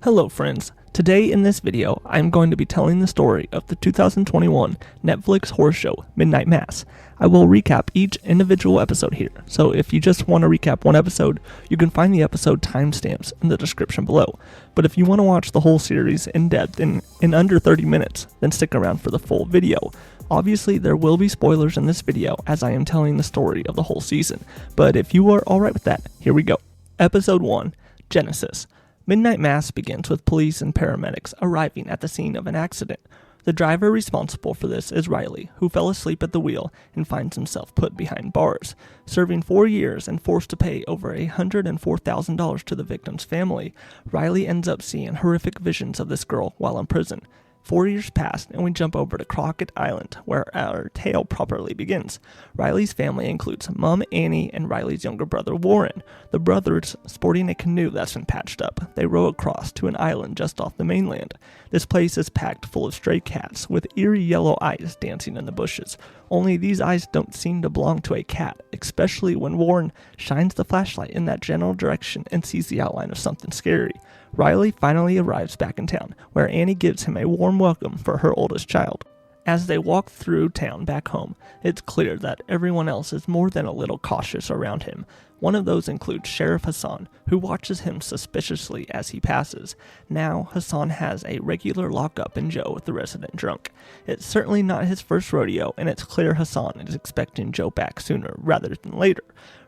Hello friends, today in this video I am going to be telling the story of the 2021 Netflix horror show Midnight Mass. I will recap each individual episode here, so if you just want to recap one episode, you can find the episode timestamps in the description below. But if you want to watch the whole series in depth in under 30 minutes, then stick around for the full video. Obviously there will be spoilers in this video as I am telling the story of the whole season, but if you are alright with that, here we go. Episode 1, Genesis. Midnight Mass begins with police and paramedics arriving at the scene of an accident. The driver responsible for this is Riley, who fell asleep at the wheel and finds himself put behind bars. Serving 4 years and forced to pay over $104,000 to the victim's family, Riley ends up seeing horrific visions of this girl while in prison. 4 years pass, and we jump over to Crockett Island, where our tale properly begins. Riley's family includes Mom Annie and Riley's younger brother Warren. The brothers, sporting a canoe that's been patched up, they row across to an island just off the mainland. This place is packed full of stray cats, with eerie yellow eyes dancing in the bushes. Only these eyes don't seem to belong to a cat, especially when Warren shines the flashlight in that general direction and sees the outline of something scary. Riley finally arrives back in town, where Annie gives him a warm welcome for her oldest child. As they walk through town back home, it's clear that everyone else is more than a little cautious around him. One of those includes Sheriff Hassan, who watches him suspiciously as he passes. Now, Hassan has a regular lockup in Joe, the resident drunk. It's certainly not his first rodeo, and it's clear Hassan is expecting Joe back sooner rather than later.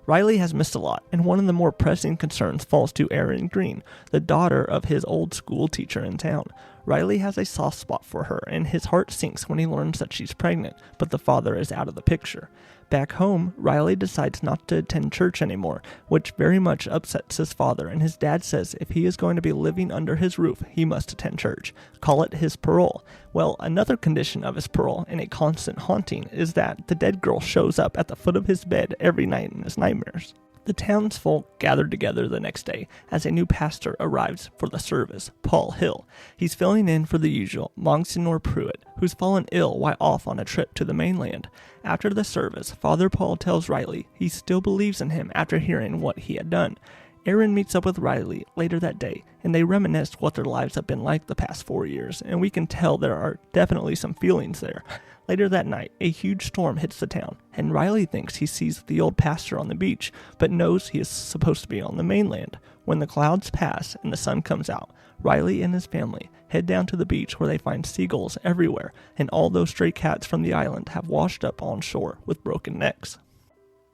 Riley has missed a lot, and one of the more pressing concerns falls to Erin Green, the daughter of his old school teacher in town. Riley has a soft spot for her, and his heart sinks when he learns that she's pregnant, but the father is out of the picture. Back home, Riley decides not to attend church anymore, which very much upsets his father, and his dad says if he is going to be living under his roof, he must attend church. Call it his parole. Well, another condition of his parole, and a constant haunting, is that the dead girl shows up at the foot of his bed every night in his nightmares. The townsfolk gathered together the next day as a new pastor arrives for the service, Paul Hill. He's filling in for the usual Monsignor Pruitt, who's fallen ill while off on a trip to the mainland. After the service, Father Paul tells Riley he still believes in him after hearing what he had done. Erin meets up with Riley later that day, and they reminisce what their lives have been like the past 4 years, and we can tell there are definitely some feelings there. Later that night, a huge storm hits the town, and Riley thinks he sees the old pastor on the beach, but knows he is supposed to be on the mainland. When the clouds pass and the sun comes out, Riley and his family head down to the beach where they find seagulls everywhere, and all those stray cats from the island have washed up on shore with broken necks.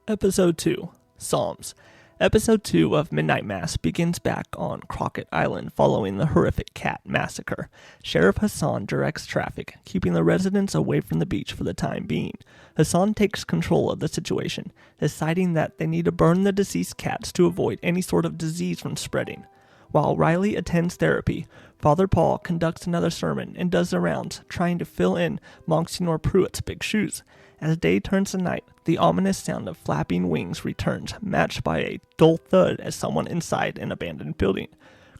Episode 2, Psalms. Episode 2 of Midnight Mass begins back on Crockett Island following the horrific cat massacre. Sheriff Hassan directs traffic, keeping the residents away from the beach for the time being. Hassan takes control of the situation, deciding that they need to burn the deceased cats to avoid any sort of disease from spreading. While Riley attends therapy, Father Paul conducts another sermon and does the rounds, trying to fill in Monsignor Pruitt's big shoes. As day turns to night, the ominous sound of flapping wings returns, matched by a dull thud as someone inside an abandoned building.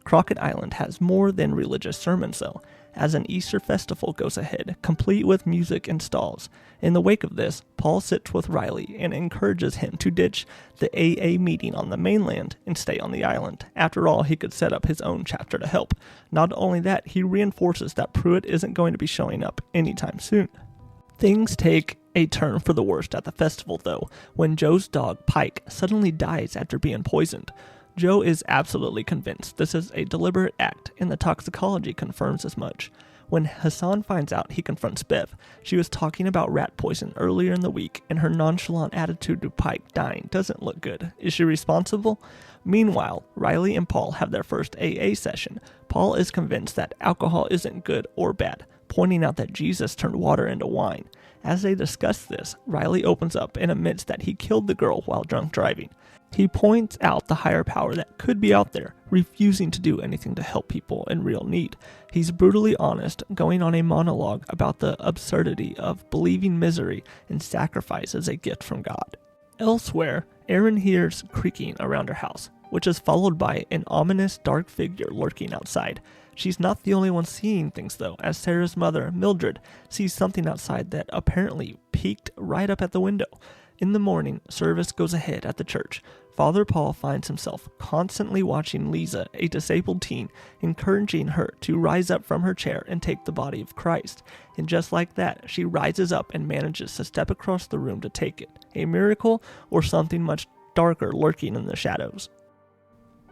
Crockett Island has more than religious sermons, though, as an Easter festival goes ahead, complete with music and stalls. In the wake of this, Paul sits with Riley and encourages him to ditch the AA meeting on the mainland and stay on the island. After all, he could set up his own chapter to help. Not only that, he reinforces that Pruitt isn't going to be showing up anytime soon. Things take a turn for the worst at the festival, though, when Joe's dog, Pike, suddenly dies after being poisoned. Joe is absolutely convinced this is a deliberate act, and the toxicology confirms as much. When Hassan finds out, he confronts Bev. She was talking about rat poison earlier in the week, and her nonchalant attitude to Pike dying doesn't look good. Is she responsible? Meanwhile, Riley and Paul have their first AA session. Paul is convinced that alcohol isn't good or bad, pointing out that Jesus turned water into wine. As they discuss this, Riley opens up and admits that he killed the girl while drunk driving. He points out the higher power that could be out there, refusing to do anything to help people in real need. He's brutally honest, going on a monologue about the absurdity of believing misery and sacrifice as a gift from God. Elsewhere, Erin hears creaking around her house, which is followed by an ominous dark figure lurking outside. She's not the only one seeing things, though, as Sarah's mother, Mildred, sees something outside that apparently peeked right up at the window. In the morning, service goes ahead at the church. Father Paul finds himself constantly watching Lisa, a disabled teen, encouraging her to rise up from her chair and take the body of Christ. And just like that, she rises up and manages to step across the room to take it. A miracle, or something much darker lurking in the shadows?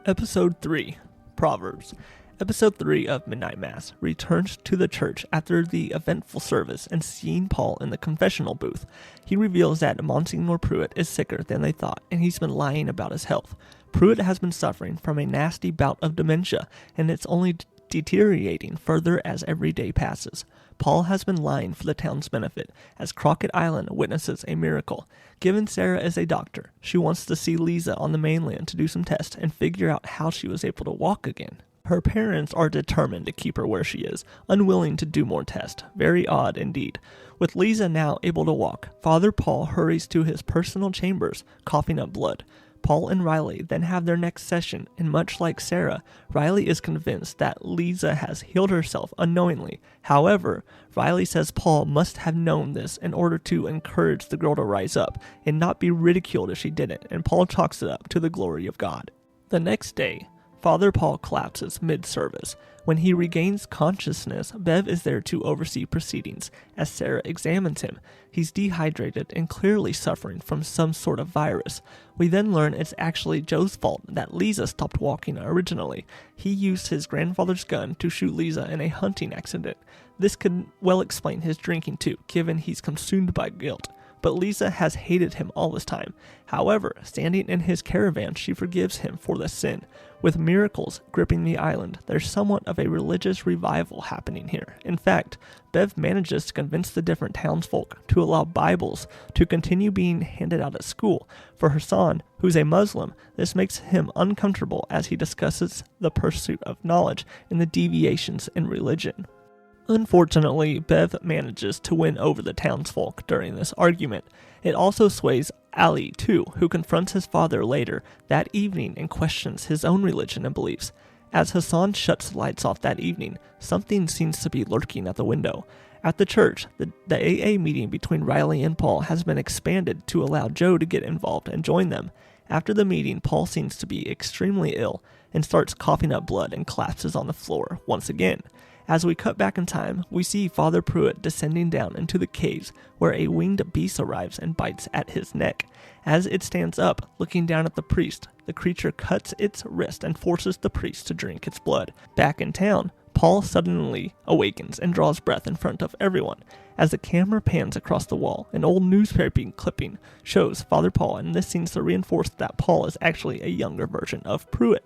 Episode 3. Proverbs. Episode 3 of Midnight Mass returns to the church after the eventful service, and seeing Paul in the confessional booth, he reveals that Monsignor Pruitt is sicker than they thought, and he's been lying about his health. Pruitt has been suffering from a nasty bout of dementia, and it's only deteriorating further as every day passes. Paul has been lying for the town's benefit, as Crockett Island witnesses a miracle. Given Sarah is a doctor, she wants to see Lisa on the mainland to do some tests and figure out how she was able to walk again. Her parents are determined to keep her where she is, unwilling to do more tests. Very odd indeed. With Lisa now able to walk, Father Paul hurries to his personal chambers, coughing up blood. Paul and Riley then have their next session, and much like Sarah, Riley is convinced that Lisa has healed herself unknowingly. However, Riley says Paul must have known this in order to encourage the girl to rise up and not be ridiculed if she didn't, and Paul chalks it up to the glory of God. The next day, Father Paul collapses mid-service. When he regains consciousness, Bev is there to oversee proceedings. As Sarah examines him, he's dehydrated and clearly suffering from some sort of virus. We then learn it's actually Joe's fault that Lisa stopped walking originally. He used his grandfather's gun to shoot Lisa in a hunting accident. This could well explain his drinking too, given he's consumed by guilt. But Lisa has hated him all this time. However, standing in his caravan, she forgives him for the sin. With miracles gripping the island, there's somewhat of a religious revival happening here. In fact, Bev manages to convince the different townsfolk to allow Bibles to continue being handed out at school. For Hassan, who's a Muslim, this makes him uncomfortable as he discusses the pursuit of knowledge and the deviations in religion. Unfortunately, Bev manages to win over the townsfolk during this argument. It also sways Ali, too, who confronts his father later that evening and questions his own religion and beliefs. As Hassan shuts the lights off that evening, something seems to be lurking at the window. At the church, the AA meeting between Riley and Paul has been expanded to allow Joe to get involved and join them. After the meeting, Paul seems to be extremely ill and starts coughing up blood and collapses on the floor once again. As we cut back in time, we see Father Pruitt descending down into the caves where a winged beast arrives and bites at his neck. As it stands up, looking down at the priest, the creature cuts its wrist and forces the priest to drink its blood. Back in town, Paul suddenly awakens and draws breath in front of everyone. As the camera pans across the wall, an old newspaper clipping shows Father Paul, and this seems to reinforce that Paul is actually a younger version of Pruitt.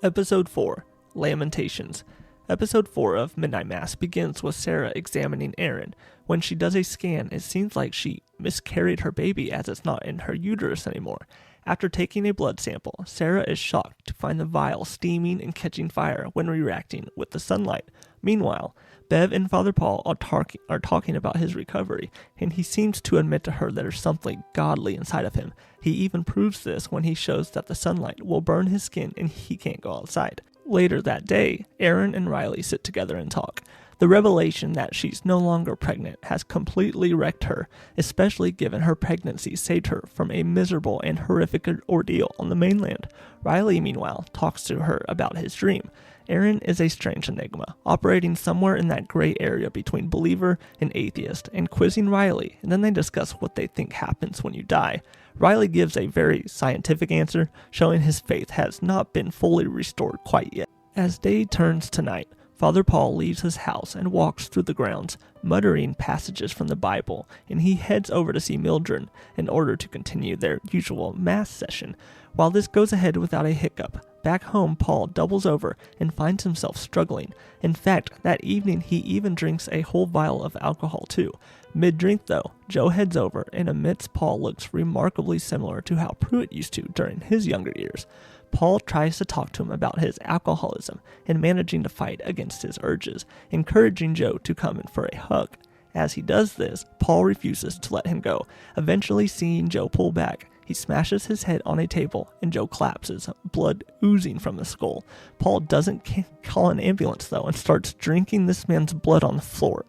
Episode 4. Lamentations. Episode 4 of Midnight Mass begins with Sarah examining Aaron. When she does a scan, it seems like she miscarried her baby as it's not in her uterus anymore. After taking a blood sample, Sarah is shocked to find the vial steaming and catching fire when reacting with the sunlight. Meanwhile, Bev and Father Paul are talking about his recovery, and he seems to admit to her that there's something godly inside of him. He even proves this when he shows that the sunlight will burn his skin and he can't go outside. Later that day, Aaron and Riley sit together and talk. The revelation that she's no longer pregnant has completely wrecked her, especially given her pregnancy saved her from a miserable and horrific ordeal on the mainland. Riley, meanwhile, talks to her about his dream. Aaron is a strange enigma, operating somewhere in that gray area between believer and atheist, and quizzing Riley, and then they discuss what they think happens when you die. Riley gives a very scientific answer, showing his faith has not been fully restored quite yet. As day turns to night, Father Paul leaves his house and walks through the grounds, muttering passages from the Bible, and he heads over to see Mildred in order to continue their usual mass session. While this goes ahead without a hiccup, back home Paul doubles over and finds himself struggling. In fact, that evening he even drinks a whole vial of alcohol too. Mid-drink though, Joe heads over and admits Paul looks remarkably similar to how Pruitt used to during his younger years. Paul tries to talk to him about his alcoholism and managing to fight against his urges, encouraging Joe to come in for a hug. As he does this, Paul refuses to let him go. Eventually, seeing Joe pull back, he smashes his head on a table and Joe collapses, blood oozing from the skull. Paul doesn't call an ambulance though and starts drinking this man's blood on the floor.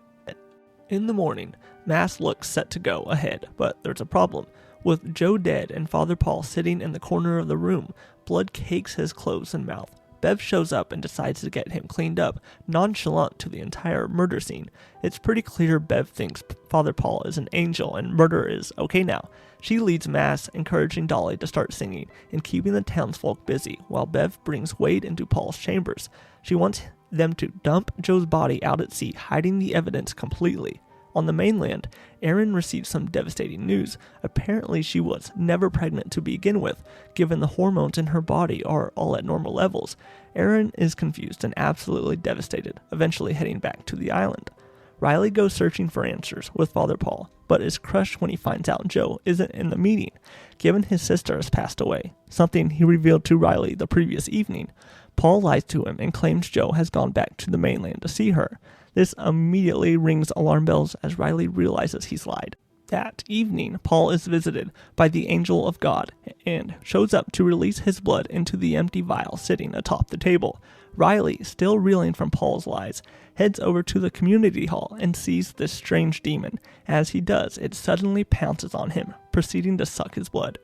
In the morning, Mass looks set to go ahead, but there's a problem. With Joe dead and Father Paul sitting in the corner of the room, blood cakes his clothes and mouth. Bev shows up and decides to get him cleaned up, nonchalant to the entire murder scene. It's pretty clear Bev thinks Father Paul is an angel and murder is okay now. She leads mass, encouraging Dolly to start singing and keeping the townsfolk busy, while Bev brings Wade into Paul's chambers. She wants them to dump Joe's body out at sea, hiding the evidence completely. On the mainland, Erin received some devastating news. Apparently she was never pregnant to begin with, given the hormones in her body are all at normal levels. Erin is confused and absolutely devastated, eventually heading back to the island. Riley goes searching for answers with Father Paul, but is crushed when he finds out Joe isn't in the meeting, given his sister has passed away, something he revealed to Riley the previous evening. Paul lies to him and claims Joe has gone back to the mainland to see her. This immediately rings alarm bells as Riley realizes he's lied. That evening, Paul is visited by the angel of God and shows up to release his blood into the empty vial sitting atop the table. Riley, still reeling from Paul's lies, heads over to the community hall and sees this strange demon. As he does, it suddenly pounces on him, proceeding to suck his blood.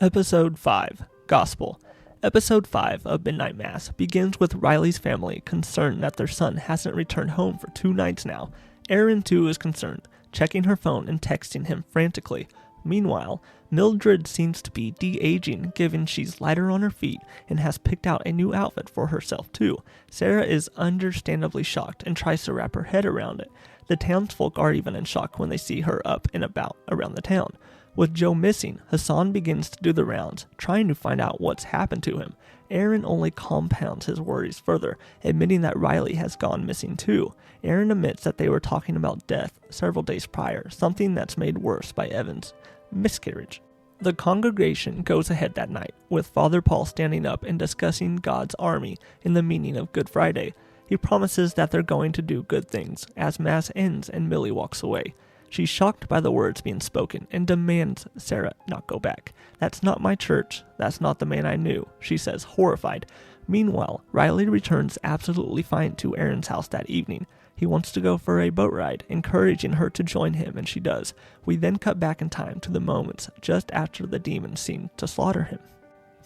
Episode 5, Gospel. Episode 5 of Midnight Mass begins with Riley's family concerned that their son hasn't returned home for 2 nights now. Erin too is concerned, checking her phone and texting him frantically. Meanwhile, Mildred seems to be de-aging, given she's lighter on her feet and has picked out a new outfit for herself too. Sarah is understandably shocked and tries to wrap her head around it. The townsfolk are even in shock when they see her up and about around the town. With Joe missing, Hassan begins to do the rounds, trying to find out what's happened to him. Erin only compounds his worries further, admitting that Riley has gone missing too. Erin admits that they were talking about death several days prior, something that's made worse by Evan's miscarriage. The congregation goes ahead that night, with Father Paul standing up and discussing God's army in the meaning of Good Friday. He promises that they're going to do good things, as Mass ends and Millie walks away. She's shocked by the words being spoken and demands Sarah not go back. "That's not my church. That's not the man I knew," she says, horrified. Meanwhile, Riley returns absolutely fine to Erin's house that evening. He wants to go for a boat ride, encouraging her to join him, and she does. We then cut back in time to the moments just after the demons seem to slaughter him.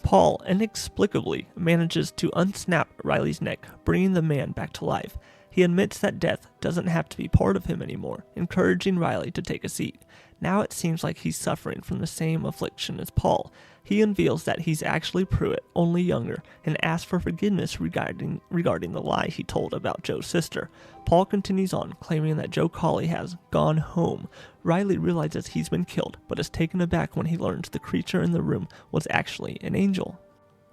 Paul inexplicably manages to unsnap Riley's neck, bringing the man back to life. He admits that death doesn't have to be part of him anymore, encouraging Riley to take a seat. Now it seems like he's suffering from the same affliction as Paul. He unveils that he's actually Pruitt, only younger, and asks for forgiveness regarding the lie he told about Joe's sister. Paul continues on, claiming that Joe Colley has gone home. Riley realizes he's been killed, but is taken aback when he learns the creature in the room was actually an angel.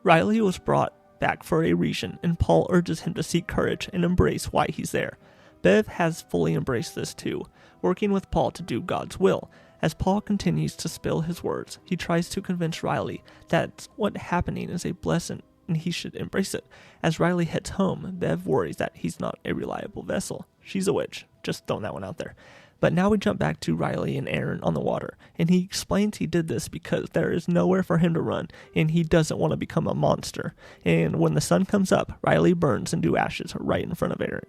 Riley was brought back for a reason, and Paul urges him to seek courage and embrace why he's there. Bev has fully embraced this too, working with Paul to do God's will. As Paul continues to spill his words, he tries to convince Riley that what's happening is a blessing and he should embrace it. As Riley heads home, Bev worries that he's not a reliable vessel. She's a witch, just throwing that one out there. But now we jump back to Riley and Erin on the water, and he explains he did this because there is nowhere for him to run, and he doesn't want to become a monster. And when the sun comes up, Riley burns into ashes right in front of Erin.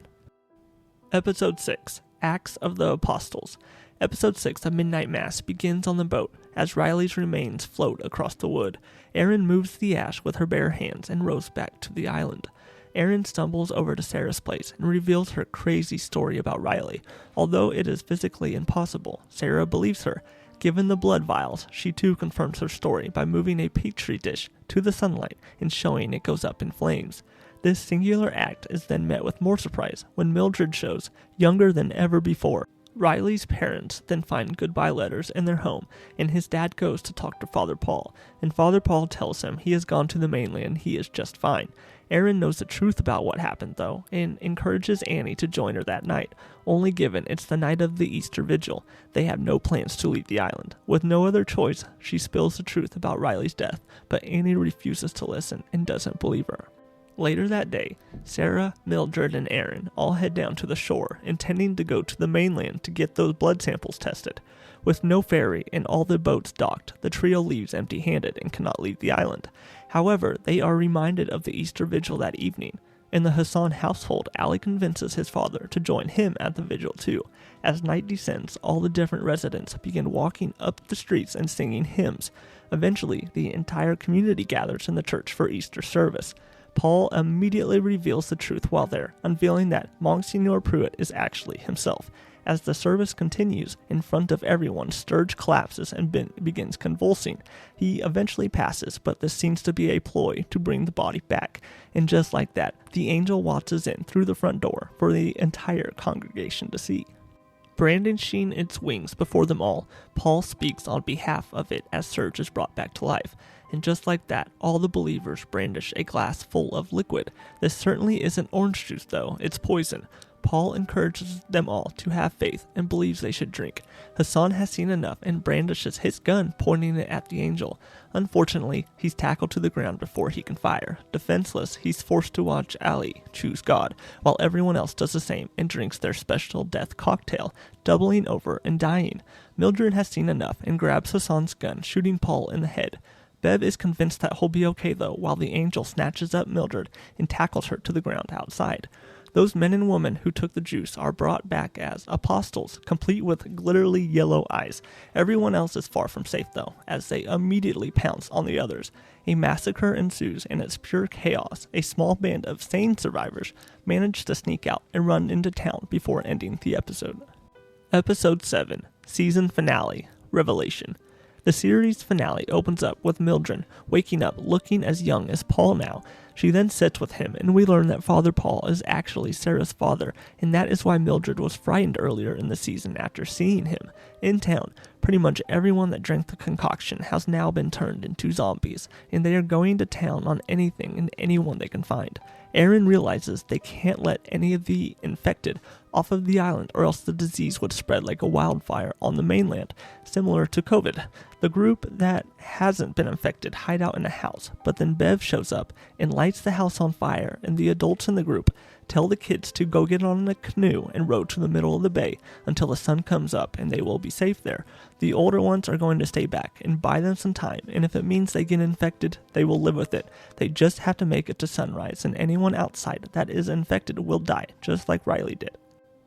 Episode 6, Acts of the Apostles. Episode 6 of Midnight Mass begins on the boat as Riley's remains float across the wood. Erin moves the ash with her bare hands and rows back to the island. Erin stumbles over to Sarah's place and reveals her crazy story about Riley. Although it is physically impossible, Sarah believes her. Given the blood vials, she too confirms her story by moving a petri dish to the sunlight and showing it goes up in flames. This singular act is then met with more surprise when Mildred shows, younger than ever before. Riley's parents then find goodbye letters in their home, and his dad goes to talk to Father Paul, and Father Paul tells him he has gone to the mainland, he is just fine. Erin knows the truth about what happened though, and encourages Annie to join her that night, only given it's the night of the Easter Vigil. They have no plans to leave the island. With no other choice, she spills the truth about Riley's death, but Annie refuses to listen and doesn't believe her. Later that day, Sarah, Mildred, and Erin all head down to the shore, intending to go to the mainland to get those blood samples tested. With no ferry and all the boats docked, the trio leaves empty-handed and cannot leave the island. However, they are reminded of the Easter Vigil that evening. In the Hassan household, Ali convinces his father to join him at the vigil too. As night descends, all the different residents begin walking up the streets and singing hymns. Eventually, the entire community gathers in the church for Easter service. Paul immediately reveals the truth while there, unveiling that Monsignor Pruitt is actually himself. As the service continues, in front of everyone, Sturge collapses and begins convulsing. He eventually passes, but this seems to be a ploy to bring the body back. And just like that, the angel waltzes in through the front door for the entire congregation to see. Brandishing its wings before them all, Paul speaks on behalf of it as Sturge is brought back to life. And just like that, all the believers brandish a glass full of liquid. This certainly isn't orange juice though, it's poison. Paul encourages them all to have faith and believes they should drink. Hassan has seen enough and brandishes his gun, pointing it at the angel. Unfortunately, he's tackled to the ground before he can fire. Defenseless, he's forced to watch Ali choose God, while everyone else does the same and drinks their special death cocktail, doubling over and dying. Mildred has seen enough and grabs Hassan's gun, shooting Paul in the head. Bev is convinced that he'll be okay though, while the angel snatches up Mildred and tackles her to the ground outside. Those men and women who took the juice are brought back as apostles, complete with glittery yellow eyes. Everyone else is far from safe though, as they immediately pounce on the others. A massacre ensues, and it's pure chaos. A small band of sane survivors manage to sneak out and run into town before ending the episode. Episode 7, Season Finale, Revelation. The series finale opens up with Mildred waking up looking as young as Paul now. She then sits with him, and we learn that Father Paul is actually Sarah's father, and that is why Mildred was frightened earlier in the season after seeing him. In town, pretty much everyone that drank the concoction has now been turned into zombies, and they are going to town on anything and anyone they can find. Aaron realizes they can't let any of the infected off of the island, or else the disease would spread like a wildfire on the mainland, similar to COVID. The group that hasn't been infected hide out in a house, but then Bev shows up and lights the house on fire, and the adults in the group tell the kids to go get on a canoe and row to the middle of the bay until the sun comes up and they will be safe there. The older ones are going to stay back and buy them some time, and if it means they get infected, they will live with it. They just have to make it to sunrise, and anyone outside that is infected will die, just like Riley did.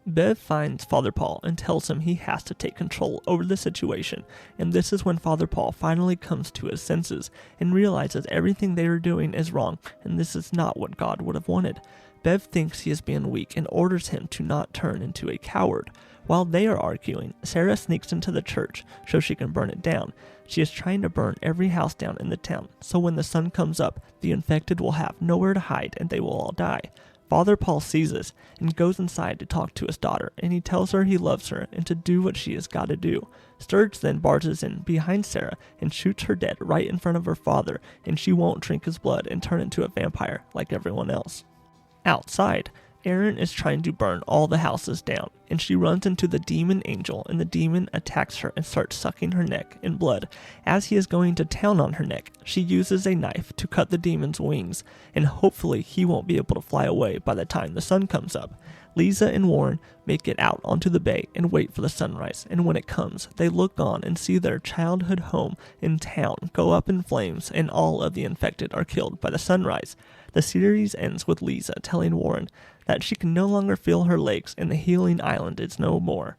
Bev finds Father Paul and tells him he has to take control over the situation, and this is when Father Paul finally comes to his senses and realizes everything they are doing is wrong, and this is not what God would have wanted. Bev thinks he is being weak and orders him to not turn into a coward. While they are arguing, Sarah sneaks into the church so she can burn it down. She is trying to burn every house down in the town, so when the sun comes up, the infected will have nowhere to hide and they will all die. Father Paul sees this and goes inside to talk to his daughter, and he tells her he loves her and to do what she has got to do. Sturge then barges in behind Sarah and shoots her dead right in front of her father, and she won't drink his blood and turn into a vampire like everyone else. Outside, Aaron is trying to burn all the houses down, and she runs into the demon angel, and the demon attacks her and starts sucking her neck and blood. As he is going to town on her neck, she uses a knife to cut the demon's wings, and hopefully he won't be able to fly away by the time the sun comes up. Lisa and Warren make it out onto the bay and wait for the sunrise, and when it comes, they look on and see their childhood home in town go up in flames, and all of the infected are killed by the sunrise. The series ends with Lisa telling Warren that she can no longer feel her legs and the healing island is no more.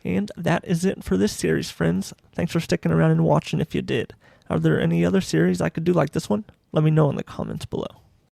And that is it for this series, friends. Thanks for sticking around and watching if you did. Are there any other series I could do like this one? Let me know in the comments below.